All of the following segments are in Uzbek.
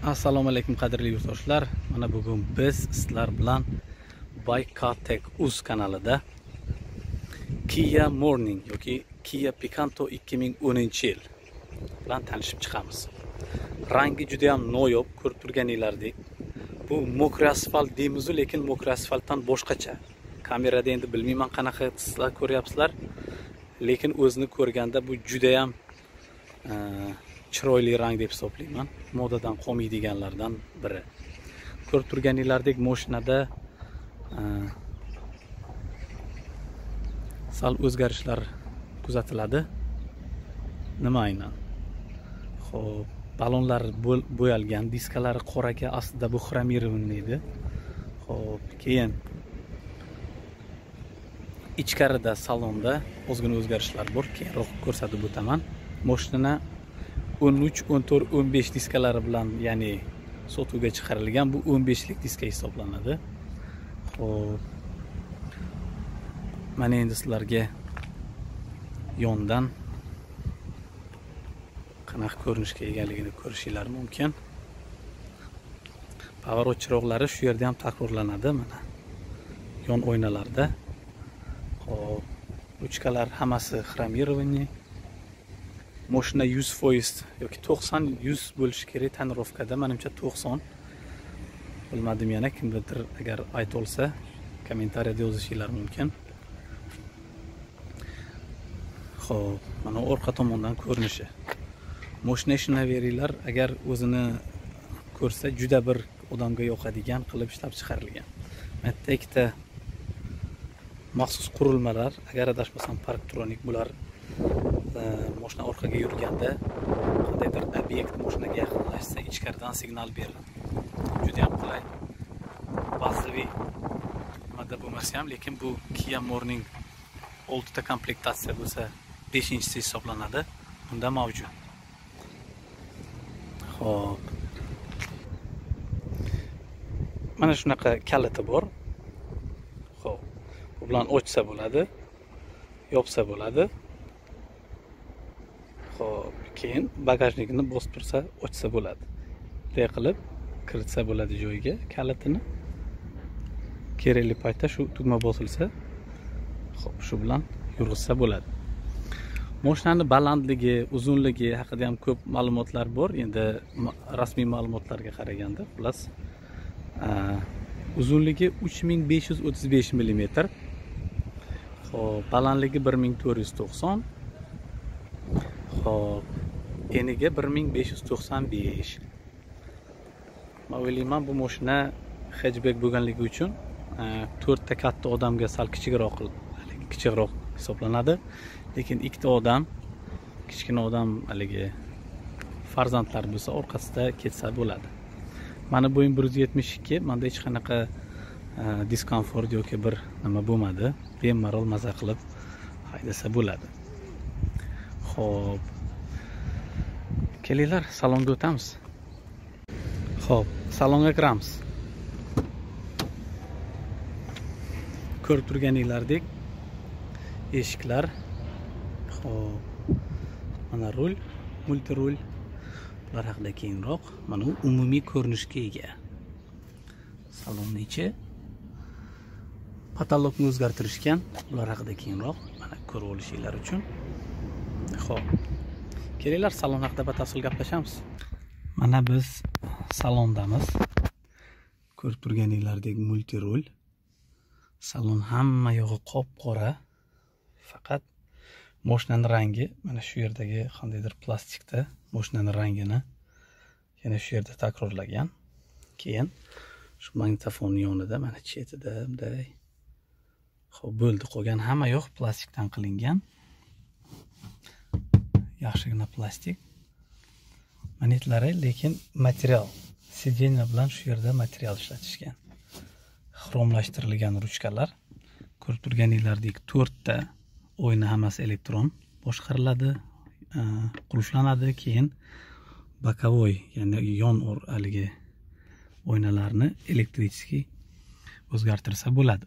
Assalomu alaykum qadrli yurtdoshlar. Mana bugun biz sizlar bilan Bike Car Tech Uz kanalida Kia Morning yoki Kia Picanto 2010-yil bilan tanishib chiqamiz. Rangi juda ham noyob, ko'rib turganinglardek. Bu mokri asfalt deymiz, lekin mokri asfaltdan boshqacha. Kamerada endi bilmayman qanaqa sizlar ko'ryapsizlar, lekin o'zini ko'rganda bu juda ham chiroyli rang deb hisoblayman. Modadan qolmaydiganlardan biri. Ko'rib turganinglardek mashinada sal o'zgarishlar kuzatiladi. Nima aynan? Xo'p, balonlar bo'yalgan, diskalari qoraga, aslida bu xromirованный edi. Xo'p, keyin ichkarida salonda ozgina o'zgarishlar bor. Keyinroq ko'rsatib o'taman. Mashina 13, 14, 15 diskalari bilan, ya'ni sotuvga chiqarilgan. Bu 15lik diska hisoblanadi. Xo'p. Mana endi sizlarga yondan qanaqa ko'rinishga egaligini ko'rishingiz mumkin. Pavorot chiroqlari shu yerda ham takrorlanadi mana. Yon oynalarda. Xo'p, ruchkalar hammasi xromirованный. Mashina 100% yoki 90-100 bo'lishi kerak tonirovkada. Menimcha 90. Bilmadim, yana kimdir agar ayta olsa kommentariyada yozishingiz mumkin. Xo'p, mana orqa tomondan ko'rinishi. Mashina ishlayveringlar, agar o'zini ko'rsa juda bir odamga yoqadigan qilib ishlab chiqarilgan. Bitta ikkita maxsus qurilmalar, agar adashmasam parktronik bular mashina orqaga yurganda qandaydir obyekt mashinaga yaqinlashsa ichkaridan signal beradi. Juda ham qulay. Bazaviy modda bo'lmasa ham, lekin bu Kia Morning 6 ta komplektatsiya bo'lsa 5-inchisi hisoblanadi. Bunda mavjud. Xo'p. Mana shunaqa kaliti bor. Xo'p. Bu bilan ochsa bo'ladi, yopsa bo'ladi. Xo'p, keyin bagajnikni bosib tursa, ochsa bo'ladi. Bunday qilib kiritsa bo'ladi joyiga kalitini. Kerakli paytda shu tugma bosilsa, xo'p, shu bilan yurg'izsa bo'ladi. Mashinaning balandligi, uzunligi haqida ham ko'p ma'lumotlar bor. Endi rasmiy ma'lumotlarga qaraganda, xullas, uzunligi 3535 mm. Xo'p, balandligi 1490. Xo'p, eniga 1595. Men o'ylayman bu mashina hatchback bo'lganligi uchun 4 ta katta odamga sal kichikroq hisoblanadi. Lekin ikkita odam, kichkina odam haligi farzandlar bo'lsa, orqasida ketsa bo'ladi. Meni bo'yim 172, menda hech qanaqa diskomfort yoki bir nima bo'lmadi. Bemalol maza qilib haydasa bo'ladi. Xo'p. Kelinglar, salonga o'tamiz. Xo'p, salonga kiramiz. Ko'rib turganinglardek eshiklar. Xo'p. Mana rul, multi rul. Bular haqida keyinroq. Mana u umumiy ko'rinishga ega. Salonning ichi. Patologni o'zgartirishgan. Bular haqida keyinroq mana ko'rib olishingiz uchun. Xo'p. Kelinglar, salon haqida batafsil gaplashamiz. Mana biz salondamiz. Ko'rib turganinglardek multi rul. Salon hamma yog'i qop-qora. Faqat mashinaning rangi mana shu yerdagi qandaydir plastikda mashinaning rangini yana shu yerda takrorlagan. Keyin shu magnitofon yonida mana chetida bunday. Xo'p, bo'ldi, qolgan hamma yoq plastikdan qilingan. Yaxshigina plastik. Manetlari, lekin material. Sidenya bilan shu yerda material ishlatishgan. Xromlashtirilgan ruchkalar. Ko'rib turganinglardek 4 ta oyna hammasi elektron boshqariladi, qulflanadi. Keyin bokovoy, ya'ni yon haligi oynalarni elektriskiy o'zgartirsa bo'ladi.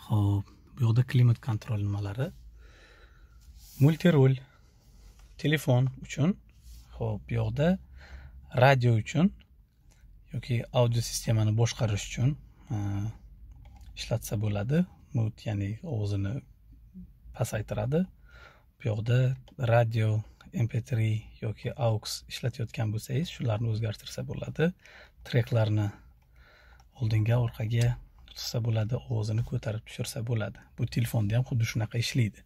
Xo'p, bu yoqda klimat kontrol nimalari. Multi rul telefon uchun. Xo'p, bu yoqda radio uchun yoki audio sistemani boshqarish uchun ishlatsa bo'ladi. Mute, ya'ni ovozini pasaytiradi. Bu yoqda radio, MP3 yoki AUX ishlatayotgan bo'lsangiz, shularni o'zgartirsa bo'ladi. Treklarni oldinga, orqaga tutsa bo'ladi, ovozini ko'tarib tushirsa bo'ladi. Bu telefonda ham xuddi shunaqa ishlaydi.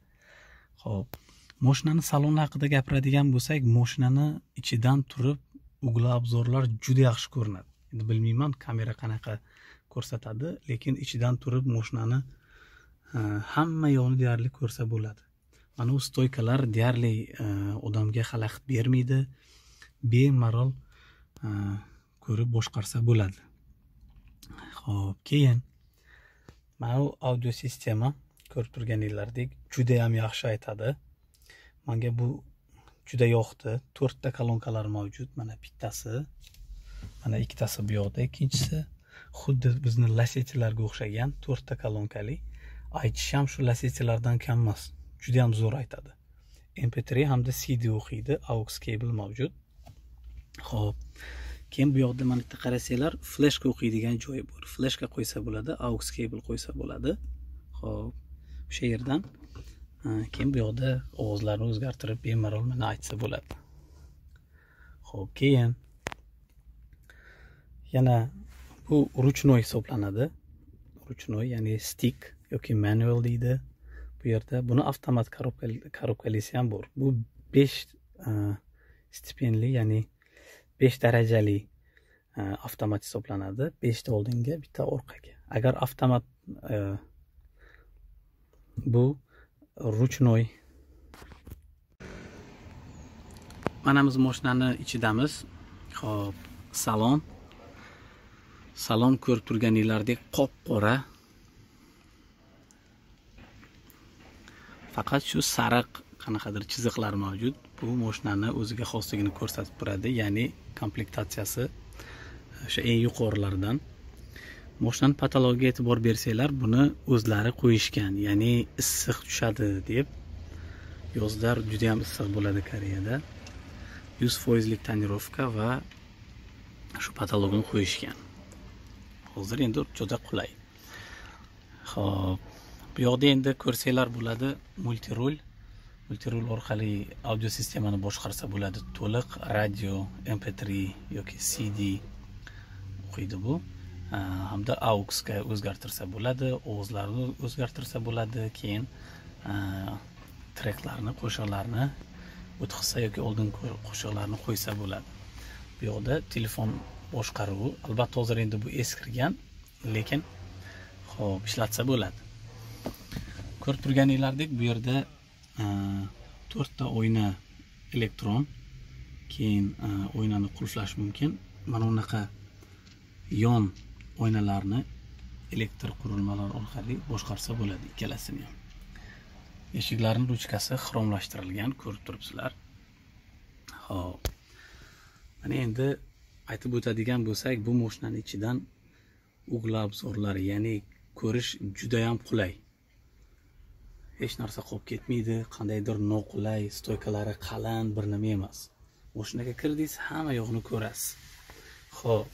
Xo'p, mashinani saloni haqida gapiradigan bo'lsak, mashinani ichidan turib ugli obzorlar juda yaxshi ko'rinadi. Endi bilmayman kamera qanaqa ko'rsatadi, lekin ichidan turib mashinani hamma yo'lni deyarli ko'rsa bo'ladi. Mana bu stoykalar deyarli odamga xalaqit bermaydi. Bemalol ko'rib boshqarsa bo'ladi. Xo'p, keyin mana bu audio sistema ko'rib turganinglardek juda ham yaxshi aytadi. Menga bu juda yoqdi. 4 ta kolonkalar mavjud. Mana bittasi, mana ikkitasi bu yoqda, ikkinchisi xuddi bizning lasechalarga o'xshagan 4 ta kolonkali. Aytish ham shu lasechalardan kam emas. Juda ham zo'r aytadi. MP3 hamda CD o'qiydi, AUX kabel mavjud. Xo'p, keyin bu yoqda mana bitta qarasanglar, flashka o'qiydigan joyi bor. Flashka qo'ysa bo'ladi, AUX kabel qo'ysa bo'ladi. Xo'p, o'sha yerdan keyin bu yoqda ovozlarni o'zgartirib bemalol mana aytsa bo'ladi. Xo'p, keyin yana bu ruchnoy hisoblanadi. Ruchnoy, ya'ni stick yoki manual deydi. Bu yerda buni avtomat korobkalisi ham bor. Bu 5 stepенli, ya'ni 5 darajali avtomat hisoblanadi. 5 ta oldinga, bitta orqaga. Agar avtomat bu ruchnoy. Mana biz mashinani ichidamiz. Xo'p, salon ko'rib turganinglardek qop-qora. Faqat shu sariq qanaqadir chiziqlar mavjud. Bu mashinani o'ziga xosligini ko'rsatib turadi, ya'ni komplektatsiyasi o'sha eng yuqorilaridan. Mashinani patologiyaga e'tibor bersanglar, buni o'zlari qo'yishgan, ya'ni issiq tushadi deb. Yozlar juda ham issiq bo'ladi Koreyada. 100% tonirovka va shu patologni qo'yishgan. Hozir endi juda qulay. Xo'p, bu yoqda endi ko'rsanglar bo'ladi, multirul orqali audio sistemani boshqarsa bo'ladi. To'liq radio, MP3 yoki CD o'qiydi bu. Hamda AUX ga o'zgartirsa bo'ladi, ovozlarni o'zgartirsa bo'ladi, keyin treklarni, qo'shiqlarni o'tkazsa yoki oldin qo'shiqlarni qo'ysa bo'ladi. Bu yoqda telefon boshqaruvi, albatta hozir endi bu eskirgan, lekin xo'p, ishlatsa bo'ladi. Ko'rib turganinglardek bu yerda 4 ta oyna elektron, keyin oynani qulflash mumkin. Mana bunaqa yon oynalarni elektr qurilmalar orqali boshqarsa bo'ladi ikkalasini ham. Eshiklarning ruchkasi xromlashtirilgan, ko'rib turibsizlar. Xo'p. Mana endi aytib o'tadigan bo'lsak, bu mashinaning ichidan ugli obzorlari, ya'ni ko'rish juda ham qulay. Hech narsa qolib ketmaydi, qandaydir noqulay, stoykalari qalin bir nima emas. Mashinaga kirdingiz, hamma yo'qni ko'rasiz. Xo'p.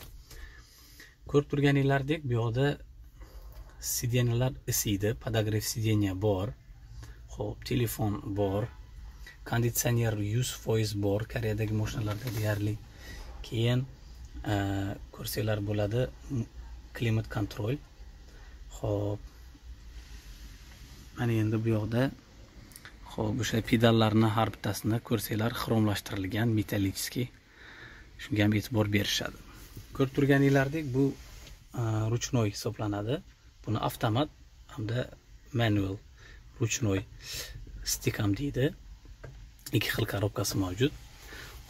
Ko'rib turganinglardek, bu yoqda sideniyalar isiydi, podogrev sideniya bor. Xo'p, telefon bor. Konditsioner 100% bor, Koreyadagi mashinalarda deyarli. Keyin ko'rsanglar bo'ladi, klimat kontrol. Xo'p. Mana endi bu yoqda xo'p, o'sha pedallarni har bittasini ko'rsanglar xromlashtirilgan, metallический. Shunga ham e'tibor berishadi. Ko'rib turganinglardek, bu ruchnoy hisoblanadi. Buni avtomat hamda manual ruchnoy stick ham deydi. Ikki xil korobkasi mavjud.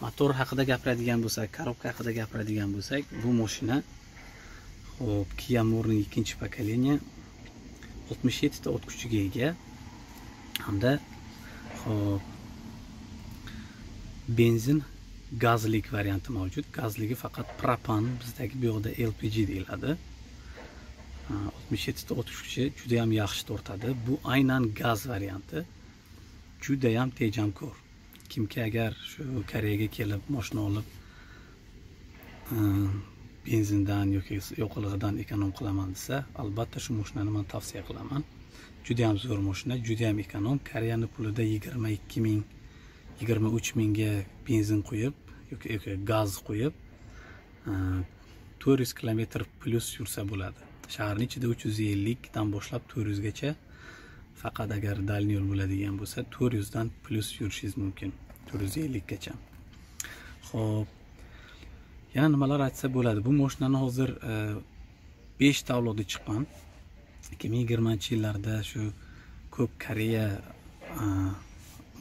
Motor haqida gapiradigan bo'lsak, korobka haqida gapiradigan bo'lsak, bu mashina xo'p, Kia Morning 2-pokoleniya 67 ta o't kuchiga ega hamda xo'p, benzin gazlik varianti mavjud. Gazligi faqat propan, bizdagi bu yoqda LPG deyiladi. 67 ta o't kuchi juda ham yaxshi tortadi. Bu aynan gaz varianti. Juda ham tejamkor. Kimki agar shu Koreyaga kelib mashina olib benzindan yoki yoqilg'idan ekonom qilaman desa, albatta shu mashinani men tavsiya qilaman. Juda ham zo'r mashina, juda ham ekonom. Koreyaning pulida 22 ming, 23 mingga benzin qo'yib yoki gaz qo'yib 400 kilometr plus yursa bo'ladi. Shaharning ichida 350 dan boshlab 400 gacha, faqat agar dalniy yo'l bo'ladigan bo'lsa 400 dan plus yurishingiz mumkin. 450 gacha. Xo'p, yana nimalar aytsa bo'ladi? Bu mashinani hozir 5 ta avlodi chiqqan. 2020-yillarda shu ko'p Koreya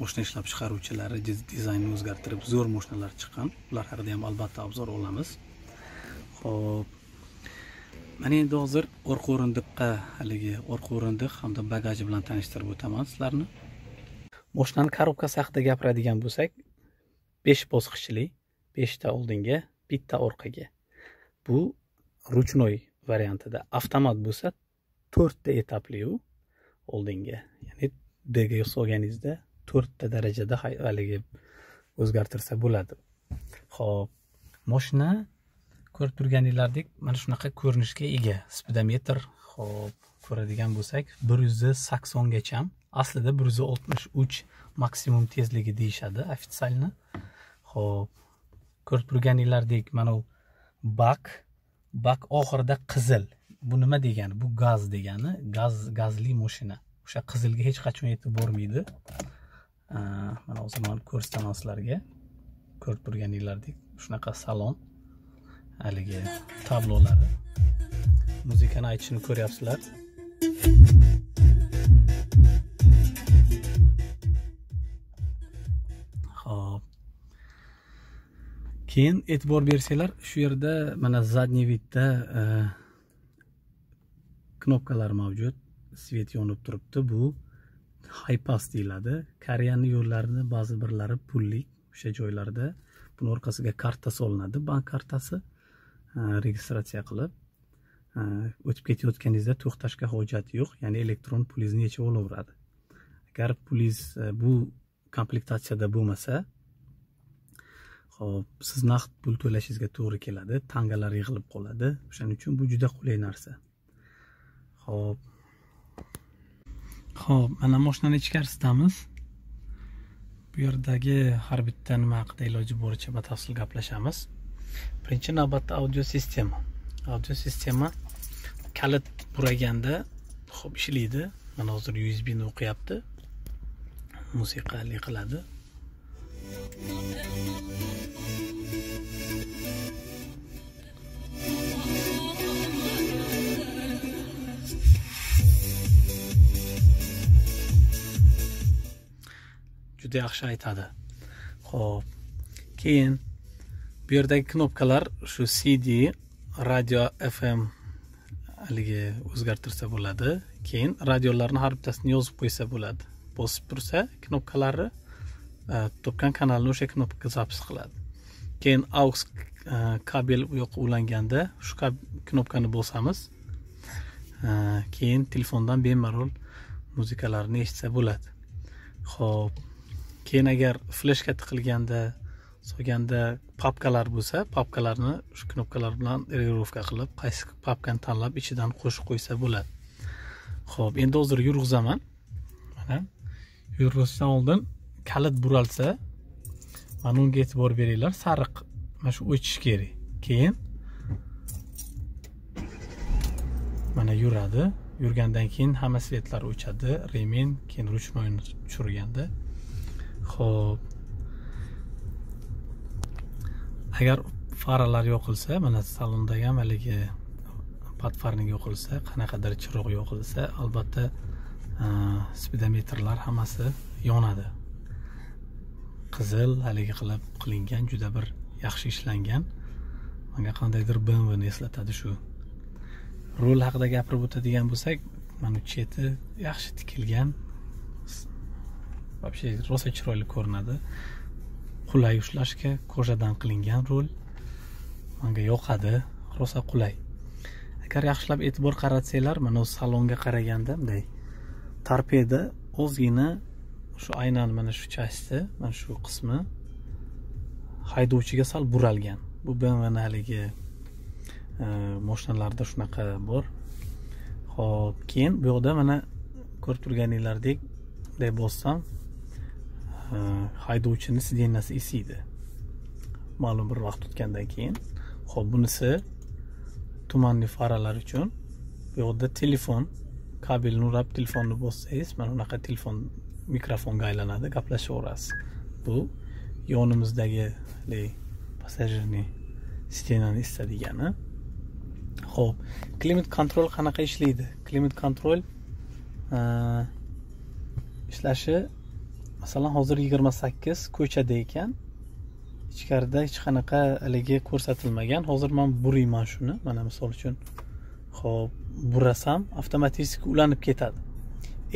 mashina ishlab chiqaruvchilari dizaynni o'zgartirib zo'r mashinalar chiqqan. Ular haqida ham albatta obzor olamiz. Xo'p, mana endi hozir orqa o'rindiqqa, haligi orqa o'rindiq hamda bagaji bilan tanishtirib o'taman sizlarni. Mashinaning korobkasi haqida gapiradigan bo'lsak, 5 bosqichli, 5 ta oldinga, 1 ta orqaga. Bu ruchnoy variantida. Avtomat bo'lsa 4 ta etapli u oldinga. Ya'ni D ga solganingizda 4 ta darajada haligi o'zgartirsa bo'ladi. Xo'p, mashina ko'rib turganinglardek mana shunaqa ko'rinishga ega. Speedometr, xo'p, ko'radigan bo'lsak 180 gacha. Aslida 163 maksimum tezligi deyishadi ofitsialni. Xo'p, ko'rib turganinglardek mana u bak oxirida qizil. Bu nima degani? Bu gaz degani. Gazli mashina. O'sha qizilga hech qachon yetib bormaydi. Mana hozir men ko'rsataman sizlarga. Ko'rib turganinglardek shunaqa salon. Haligi tablolari. Muzikani aytishini ko'ryapsizlar. Xo'p. Keyin e'tibor bersanglar, shu yerda mana zadniy vidda knopkalar mavjud. Svet yonib turibdi. Bu high pass deyiladi. Koreyaning yo'llarini ba'zi birlari pullik, o'sha joylarda buni orqasiga karta solinadi, bank kartasi. Registratsiya qilib o'tib ketayotganingizda to'xtashga hojat yo'q, ya'ni elektron pulingizni yechib olaveradi. Agar pulingiz bu komplektatsiyada bo'lmasa, xo'p, siz naqd pul to'lashingizga to'g'ri keladi, tangalar yig'ilib qoladi. O'shaning uchun bu juda qulay narsa. Xo'p, mana mashinani ichkarisidamiz. Bu yerdagi har bitta nima haqida iloji boricha batafsil gaplashamiz. Birinchi navbatda audio sistema. Audio sistema kalit buraganda xo'p ishlaydi. Mana hozir USB ni o'qiyapti. Musiqali qiladi. Juda yaxshi aytadi. Xo'p, keyin bu yerdagi knopkalar shu CD, radio, FM haligi o'zgartirsa bo'ladi. Keyin radiolarni har bittasini yozib qo'ysa bo'ladi. Bosib tursa knopkalari topgan kanalni o'sha knopkaga zapis qiladi. Keyin aux kabel u yoqqa ulanganda shu knopkani bosamiz. Keyin telefondan bemalol muzikalarni eshitsa bo'ladi. Xo'p, keyin agar fleshka tiqilganda, solganda papkalar bo'lsa, papkalarni shu knopkalar bilan regirovka qilib, qaysi papkani tanlab ichidan qo'shib qo'ysa bo'ladi. Xo'p, endi hozir yurg'izaman. Mana yurg'izishdan oldin kalit buralsa, mana unga e'tibor beringlar, sariq mana shu o'chish kerak. Keyin mana yuradi. Yurgandan keyin hamma svetlar o'chadi, remen, keyin ruchnoyni tushirganda. Xo'p, agar faralar yo'qilsa, mana salondagi ham haligi patfarning yo'qilsa, qanaqadir chiroq yo'qilsa, albatta speedometrlar hammasi yonadi. Qizil haligi qilib qilingan, juda bir yaxshi ishlangan. Menga qandaydir BMW ni eslatadi shu. Rol haqida gapirib o'tadigan bo'lsak, mana cheti yaxshi tikilgan. Вообще rosa chiroyli ko'rinadi. Qulay ushlashga ko'jadan qilingan rol. Menga yoqadi, rosa qulay. Agar yaxshilab e'tibor qaratsanglar, mana salonga qaraganda bunday torpeda ozgina shu aynan mana shu chasti, mana shu qismi haydovchiga sal buralgan. Bu BMW haligi mashinalarda shunaqa bor. Xo'p, keyin bu yoqda mana ko'rib turganinglardek deb bossam haydovchini sidenasi isiydi. Ma'lum bir vaqt o'tgandan keyin. Xo'p, bunisi tumanli faralar uchun. Bu yoqda telefon kabelni urab telefonni bossangiz, mana bunaqa telefon mikrofonga aylanadi, gaplashaverasiz. Bu yonimizdagi passajirning sidenani istadigani. Xo'p, klimat kontrol qanaqa ishlaydi? Klimat kontrol ishlashi, masalan, hozir 28 ko'chada ekan, ichkarida hech qanaqa haligi ko'rsatilmagan. Hozir men burayman shuni, mana misol uchun. Xo'p, burasam avtomatik ulanib ketadi.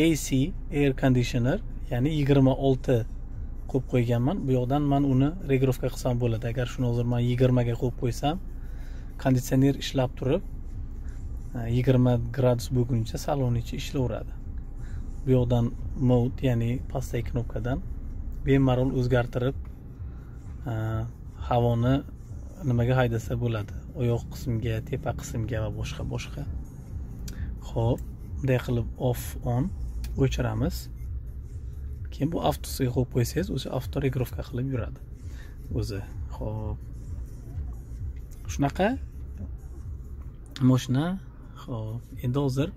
AC, air conditioner, ya'ni 26 qo'yib qo'yganman. Bu yoqdan men uni regirovka qilsam bo'ladi. Agar shuni hozir men 20 ga qo'yib qo'ysam, konditsioner ishlab turib 20 gradus bo'lguncha salon ichi ishlayveradi. Bu yoqdan mode, ya'ni pastdagi knopkadan bemalol o'zgartirib havoni nimaga haydasa bo'ladi. Oyoq qismiga, tepa qismiga va boshqa. Xo'p, bunday qilib off on o'chiramiz. Keyin bu avtosiga qo'yib qo'ysangiz, o'sha avto regirovka qilib yuradi o'zi. Xo'p. Shunaqa mashina. Xo'p, endi hozir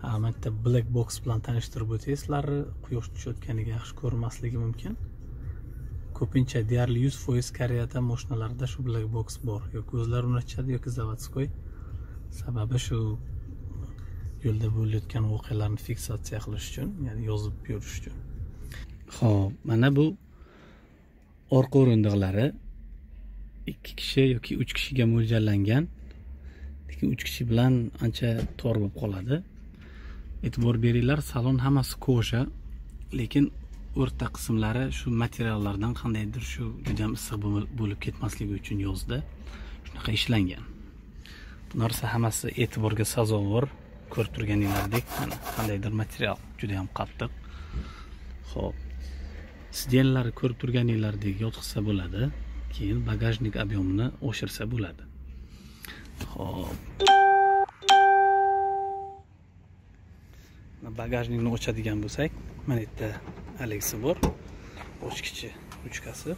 mana black box bilan tanishtirib o'tay. Sizlarni quyosh tushayotganiga yaxshi ko'rmasligi mumkin. Ko'pincha deyarli 100% Koreyada mashinalarda shu black box bor. Yoki o'zlari o'rnatishadi yoki zavodskoy. Sababi shu yo'lda bo'layotgan voqealarni fiksatsiya qilish uchun, ya'ni yozib yurish uchun. Xo'p, mana bu orqa o'rindiqlari 2 kishi yoki 3 kishiga mo'ljallangan. Lekin 3 kishi bilan ancha tor bo'lib qoladi. E'tibor beringlar, salon hammasi kosha, lekin o'rta qismlari shu materiallardan qandaydir shu juda ham issiq bo'lib ketmasligi uchun yozda shunaqa ishlangan. Bu narsa hammasi e'tiborga sazovor. Ko'rib turganinglardek, mana qandaydir material juda ham qattiq. Xo'p. Sidenlari ko'rib turganinglardek yotqizsa bo'ladi. Keyin bagajnik объемini oshirsa bo'ladi. Xo'p. Bagajnikni ochadigan bo'lsak, mana bu yerda alegisi bor. Ochkichi ruchkasi.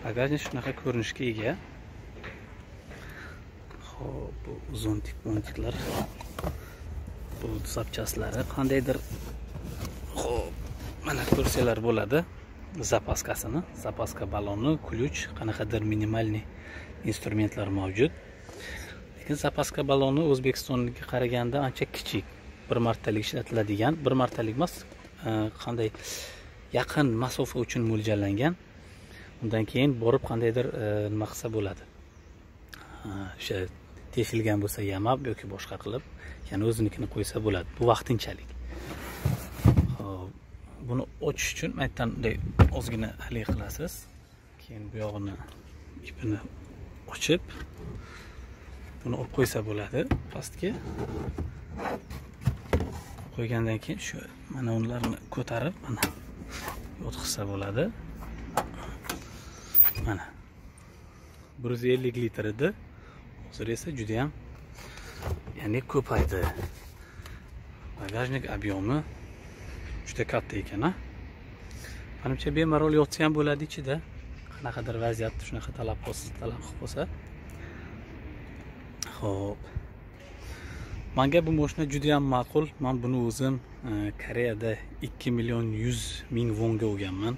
Bagajnik shunaqa ko'rinishga ega. Xo'p, bu uzun tiklar. Bu zapchaslari qandaydir. Xo'p, mana ko'rsanglar bo'ladi. Zapaskasini, zapaska baloni, ключ, qanaqadir minimalniy instrumentlar mavjud. Lekin zapaska baloni O'zbekistonga qaraganda ancha kichik. Bir martalik ishlatiladigan, bir martalik emas, qanday yaqin masofa uchun mo'ljallangan. Undan keyin borib qandaydir nima qilsa bo'ladi. O'sha teshilgan bo'lsa yamab yoki boshqa qilib, ya'ni o'zinikini qo'ysa bo'ladi. Bu vaqtinchalik. Xo'p, buni ochish uchun maytdan bunday ozgina hali qilasiz. Keyin bu yog'ini ipini ochib buni olib qo'ysa bo'ladi pastga. Qo'ygandan keyin shu mana ularni ko'tarib mana yotqizsa bo'ladi. Mana 150 litr edi. Hozir esa juda ham ya'ni ko'paydi. Bagajnik объемi juda katta ekan, a. Menimcha bemalol yotsa ham bo'ladi ichida. Qanaqadir vaziyat shunaqa talab qilib qo'ysa. Xo'p. Menga bu mashina juda ham ma'qul. Men buni o'zim Koreyada 2.100.000 wonga olganman.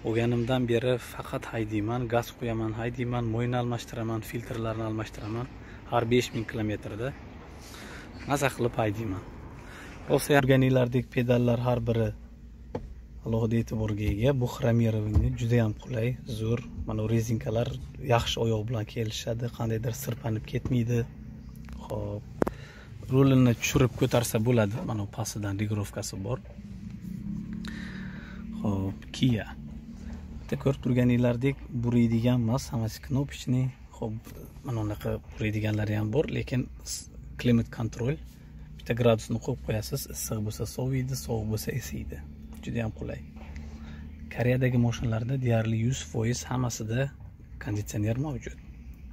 Olganimdan beri faqat haydayman, gaz qo'yaman, haydayman, mo'yna almashtiraman, filtrlarni almashtiraman. Har 5000 kilometrda maza qilib haydayman. Bo'lsa o'rganinglardek pedallar har biri alohida e'tiborga ega. Bu xromirованный juda ham qulay, zo'r. Mana rezinkalar yaxshi oyoq bilan kelishadi, qandaydir sirpanib ketmaydi. Xo'p. Rulini tushirib ko'tarsa bo'ladi. Mana pastidan regirovkasi bor. Xo'p, Kia. Bitta ko'rib turganinglardek buraydigan emas, hammasi knopочный. Xo'p, mana unaqa buraydiganlari ham bor, lekin klimat kontrol. Bitta gradusni qo'yib qo'yasiz, issiq bo'lsa soviydi, sovuq bo'lsa isiydi. Juda ham qulay. Koreyadagi mashinalarda deyarli 100% hammasida konditsioner mavjud.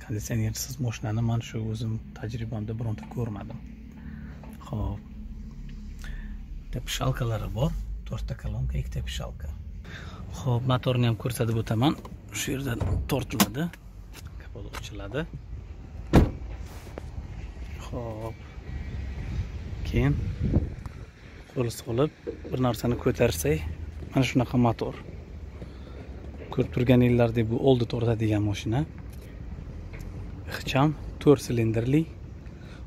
Konditsionersiz mashinani men shu o'zim tajribamda bironta ko'rmadim. Xo'p. Bitta pishalkalari bor. 4 ta kolonka, 2 ta pishalka. Xo'p, motorni ham ko'rsatib o'taman. Shu yerdan tortiladi. Kapot ochiladi. Xo'p. Keyin qo'li solib bir narsani ko'tarsak, mana shunaqa motor. Ko'rib turganinglardek bu oldi tortadigan mashina. Ixcham 4 silindrli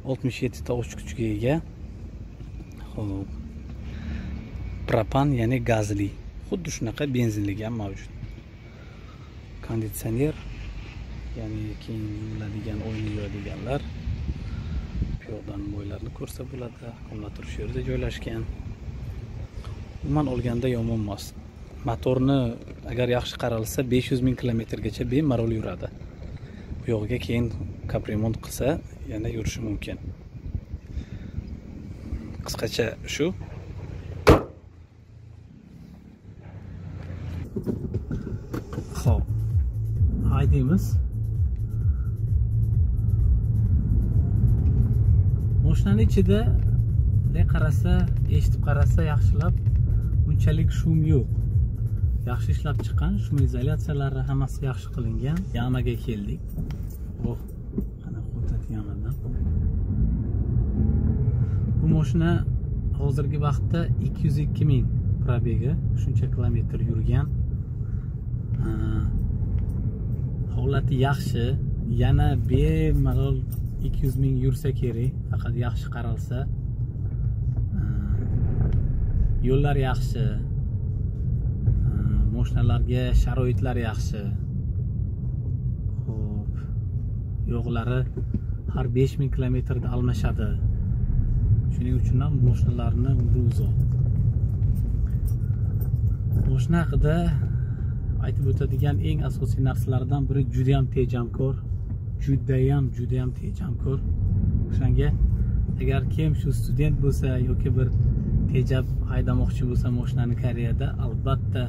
67 ta o'ch kuchga ega. Xo'p. Propan, ya'ni gazli. Xuddi shunaqa benzinligi ham mavjud. Konditsioner, ya'ni keyin yuviladigan, o'yinni yuvadiganlar. Piyodan bo'ylarni ko'rsa bo'ladi. Akkumulyator shu yerda joylashgan. Umuman olganda yomon emas. Motorni agar yaxshi qaralsa 500 ming kilometrgacha bemalol yuradi. Bu yog'iga keyin kaprimont qilsa, yana yurishi mumkin. Qisqacha shu. Xo'p. Haydaymiz. Mashinaning ichida qarasa, eshitib qarasa yaxshilab unchalik shum yo'q. Yaxshi ishlab chiqqan, shum izolyatsiyalari hammasi yaxshi qilingan. Yamaga keldik. Oh, qana qo'tat yamadan. Bu mashina hozirgi vaqtda 202 ming probegi, shuncha kilometr yurgan. Holati yaxshi, yana bemalol 200 ming yursa kerak, faqat yaxshi qaralsa. Yo'llar yaxshi. Mashinalarga sharoitlar yaxshi. Xo'p. Yo'qlari har 5000 kilometrda almashadi. Shuning uchun ham mashinalarning umri uzoq. Mashina haqida aytib o'tadigan eng asosiy narsalardan biri juda ham tejamkor. Judayam tejamkor. O'shanga agar kim shu student bo'lsa yoki bir tejab haydamoqchi bo'lsa mashinani Koreyada, albatta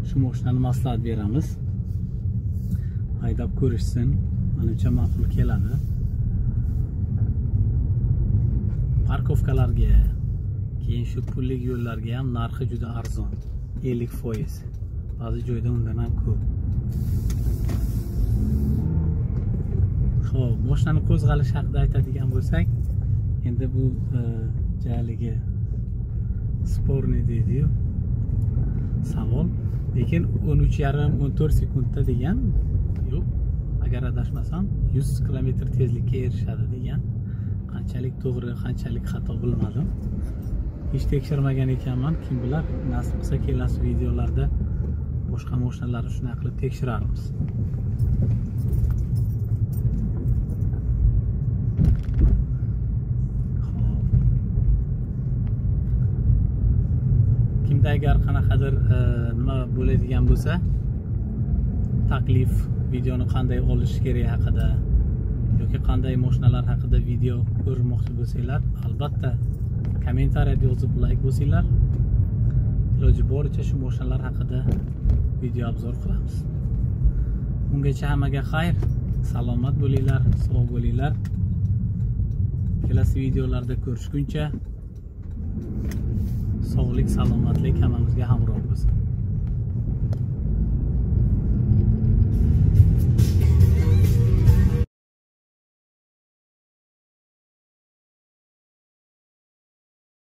shu mashinani maslahat beramiz. Haydab ko'rishsin, menimcha ma'qul keladi. Parkovkalarga, keyin shu pullik yo'llarga ham narxi juda arzon, 50%. Ba'zi joyda undan ham ko'p. Xo'p, mashinani qo'zg'alish haqida aytadigan bo'lsak, endi bu jaligi sporni deydi-yu. Savol, lekin 13,5-14 sekundda degan yo'q. Agar adashmasam 100 km tezlikka erishadi degan. Qanchalik to'g'ri, qanchalik xato bilmadim. Hech tekshirmagan ekanman, kim bilar, nasib qilsa kelasi videolarda boshqa mashinalarni shunday qilib tekshiramiz. Kimda agar qanaqadir nima bo'ladigan bo'lsa, taklif, videoni qanday olish kerak haqida yoki qanday mashinalar haqida video ko'rmoqchi bo'lsanglar, albatta kommentariyada yozib like bo'lsanglar, iloji boricha shu mashinalar haqida video obzor qilamiz. Ungacha hammaga xayr, salomat bo'linglar, sog' bo'linglar. Kelasi videolarda ko'rishguncha sog'lik, salomatlik hammamizga hamroh bo'lsin.